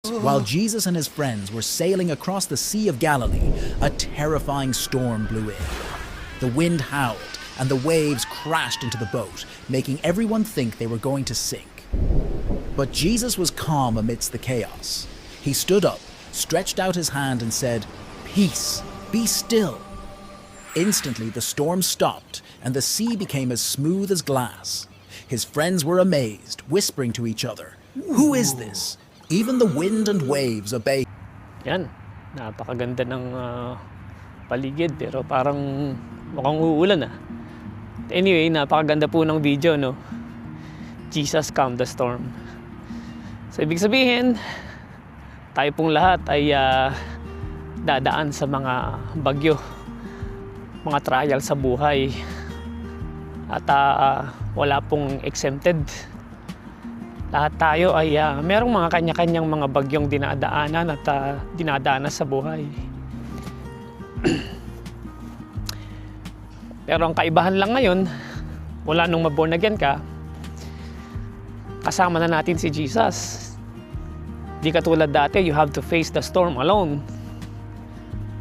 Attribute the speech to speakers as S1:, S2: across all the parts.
S1: While Jesus and his friends were sailing across the Sea of Galilee, a terrifying storm blew in. The wind howled, and the waves crashed into the boat, making everyone think they were going to sink. But Jesus was calm amidst the chaos. He stood up, stretched out his hand, and said, "Peace, be still." Instantly, the storm stopped, and the sea became as smooth as glass. His friends were amazed, whispering to each other, "Who is this? Even the wind and waves obey."
S2: Yan, napakaganda ng paligid pero parang mukhang uulan ah. Anyway, napakaganda po ng video, no? Jesus calmed the storm. So ibig sabihin, tayo pong lahat ay dadaan sa mga bagyo, mga trial sa buhay. At wala pong exempted. Lahat tayo ay merong mga kanya-kanyang mga bagyong dinadaanan at dinadanas sa buhay. Pero ang kaibahan lang ngayon, wala nung maborn again ka, kasama na natin si Jesus. Di katulad dati, you have to face the storm alone.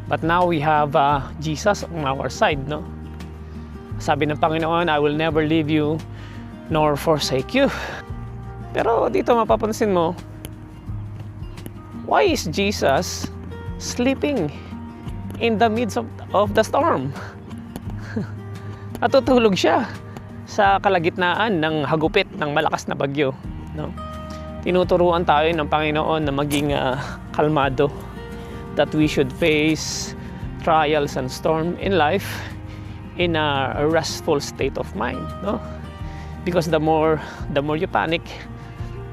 S2: But now we have Jesus on our side, no? Sabi ng Panginoon, "I will never leave you nor forsake you." Pero dito mapapansin mo, why is Jesus sleeping in the midst of the storm? Natutulog siya sa kalagitnaan ng hagupit ng malakas na bagyo, no? Tinuturuan tayo ng Panginoon na maging kalmado, that we should face trials and storm in life in a restful state of mind, no? Because the more you panic,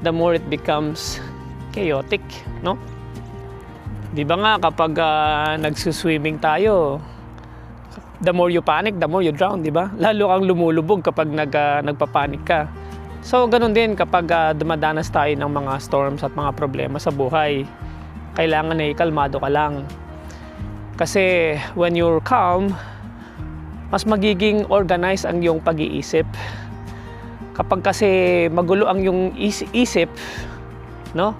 S2: the more it becomes chaotic, no? Di ba nga kapag nagsuswimming tayo, the more you panic, the more you drown, di ba? Lalo kang lumulubog kapag nagpapanik ka. So, ganun din kapag dumadanas tayo ng mga storms at mga problema sa buhay. Kailangan ay kalmado ka lang. Kasi when you're calm, mas magiging organized ang iyong pag-iisip. Kapag kasi magulo ang iyong isip, no?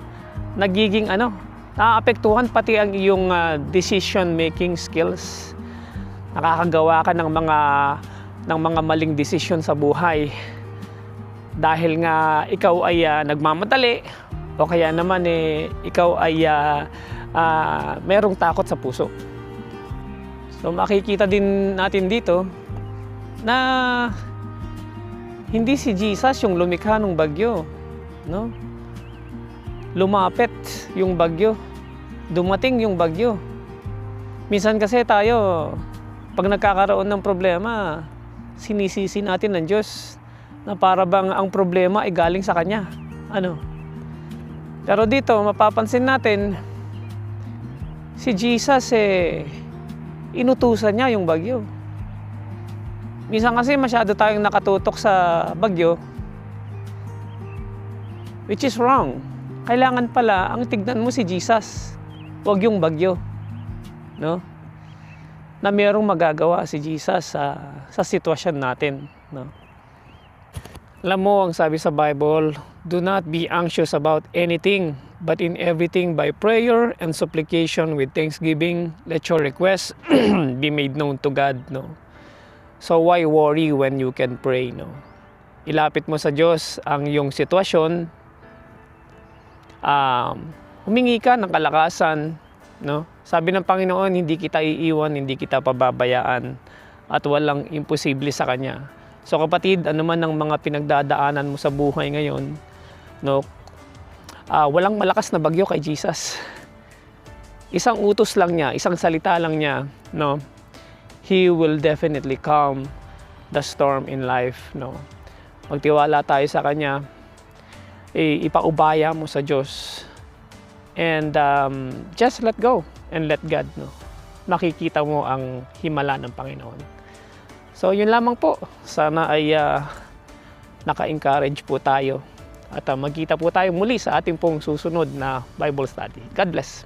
S2: Nagiging naaapektuhan pati ang iyong decision making skills. Nakakagawa ka ng mga maling desisyon sa buhay. Dahil nga ikaw ay nagmamadali o kaya naman ikaw ay merong takot sa puso. So makikita din natin dito na hindi si Jesus yung lumikha ng bagyo, no? Lumapit yung bagyo, dumating yung bagyo. Minsan kasi tayo, pag nagkakaroon ng problema, sinisisi natin ng Diyos na para bang ang problema ay galing sa Kanya. Pero dito, mapapansin natin, si Jesus inutusan niya yung bagyo. Minsan kasi masyado tayong nakatutok sa bagyo, which is wrong. Kailangan pala, ang tignan mo si Jesus, huwag yung bagyo. No? Na mayroong magagawa si Jesus sa sitwasyon natin. No? Alam mo, ang sabi sa Bible, "Do not be anxious about anything, but in everything by prayer and supplication with thanksgiving, let your requests be made known to God." No? So why worry when you can pray? No? Ilapit mo sa Diyos ang iyong sitwasyon, humingi ka ng kalakasan. No? Sabi ng Panginoon, hindi kita iiwan, hindi kita pababayaan, at walang imposible sa Kanya. So kapatid, ano man ang mga pinagdadaanan mo sa buhay ngayon, no? Walang malakas na bagyo kay Jesus. Isang utos lang niya, isang salita lang niya, no? He will definitely calm the storm in life, no? Magtiwala tayo sa Kanya, ipaubaya mo sa Diyos. And just let go and let God, no? Makikita mo ang himala ng Panginoon. So yun lamang po. Sana ay naka-encourage po tayo at magkita po tayo muli sa ating pong susunod na Bible study. God bless.